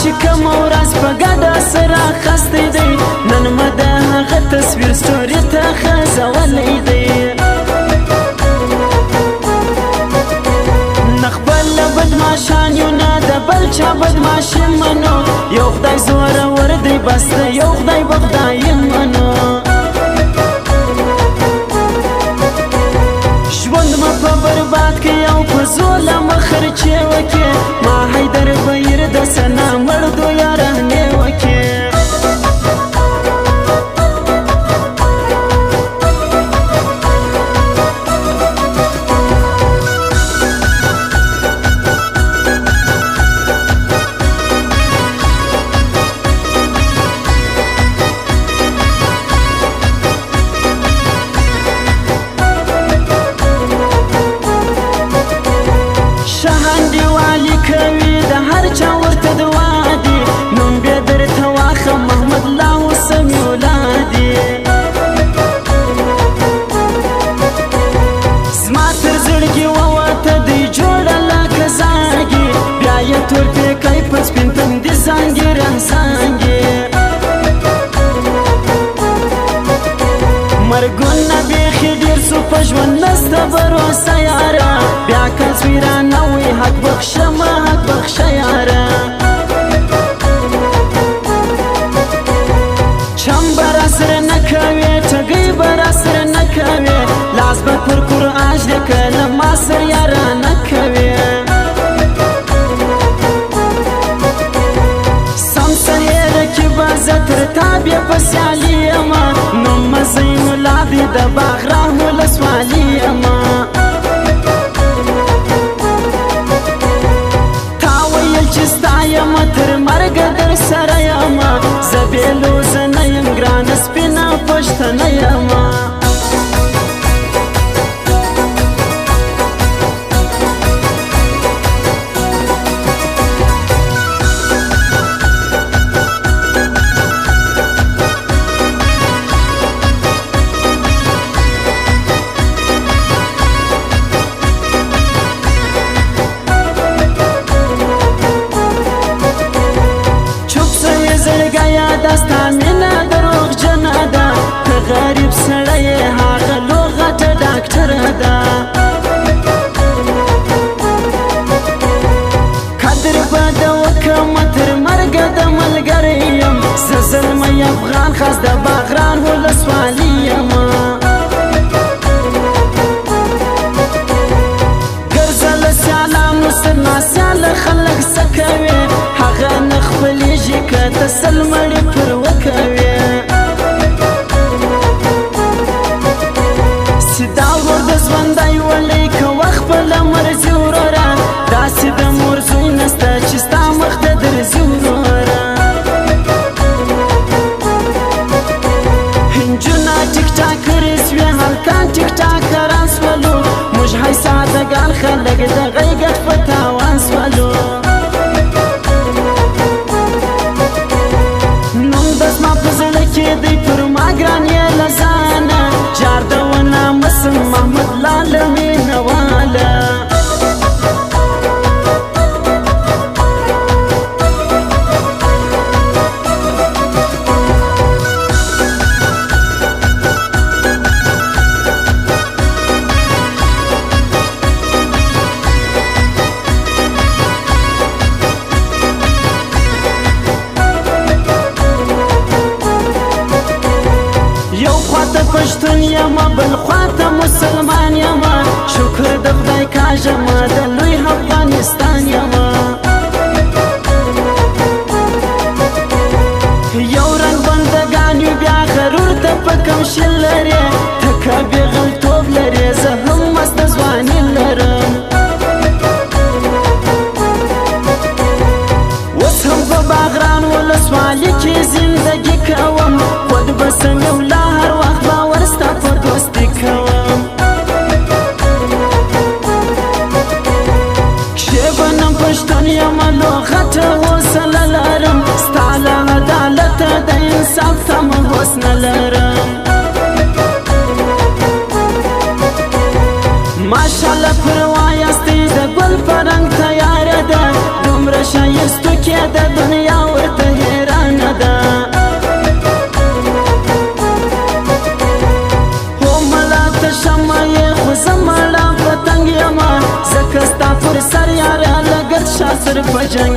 چې کوم ورځ په ګډه سره اخیستی دی نن مې د هغه تصویر سټوري ته خزولی دی نه خپل بدماشان یو نه د بل چا بدماشي منو یو خدای زورور دی بس د یو خدای به خدای منو ژوند مه په برباد کې او په زوله مه خرچې وکې ما حیدر بیر د سنا مړدو یارانې وکې مرګونه بیخي ډېر سو په ژوند نسته بروسه یاره بیا که تصویرانه وي حق بخشه ما حق بخشه یاره چم به راسره نه کوې ټګۍ به راسره نه کوې لاس به پر قرآن ږدې که له ما سر یارانه کوې تر تابع په سیالي یمه نوم مې زین الله دی د باغرام ولسوالي یمه تا ویل چې ستا یمه تر مرګه در سره یمه زه بېلو زه نه یم ګرانه سپینه پښتنه یمه دستا مینا دروغ جنه ده که غریب سړی هغه لو غټه ډاکټره ده قدر به د وکمه تر مرګه د ملګری یم زه زلمی افغان خاص د باغران ولسوالي یمه ګرځه له سیالانو سر ناسیاله خلک څه کوې هغه نه خپلېږي که ته سل مړې پر وکوې سیدا ور د ژوندی ولی که وخت خپله مرځي وروره داسې د مور زوی نسته چې ستا مخ ته درځي وروره نجونه ټیک ټاکرې سوې هلکان ټیک ټاکران سولو موږ هی سادهګان خلک د غیږت په تاوان سولو دی پر ما ګران یې له ځانه جار د ونه مسم محمد لال مینواله پښتون یمه بل خواته مسلمان یمه شکر د خدای کاږمه د لوی افغانستان یمه یو رنګ بندګان یو بیا غرور ته په کوم شي لرې ته که بېغلتوب لرې زه هم مست ځواني لرم اوس هم په باغران ولسوالي کې زندګي کوم خود به سم یو لا هر وخت پښتون یمه لو غټه حوصله لرم ستا له عدالته د انصاف تمه حسنه لرم ماشاءالله پروا یاستې د ګل په رنګ تیاره ده دومره شایستو کې د دنیا ورته حیرانه ده هو ملا ته شمه یې خو زه مړه پتنګ یمه ځکه ستا پر سر یاره لګت شا سر په جنګ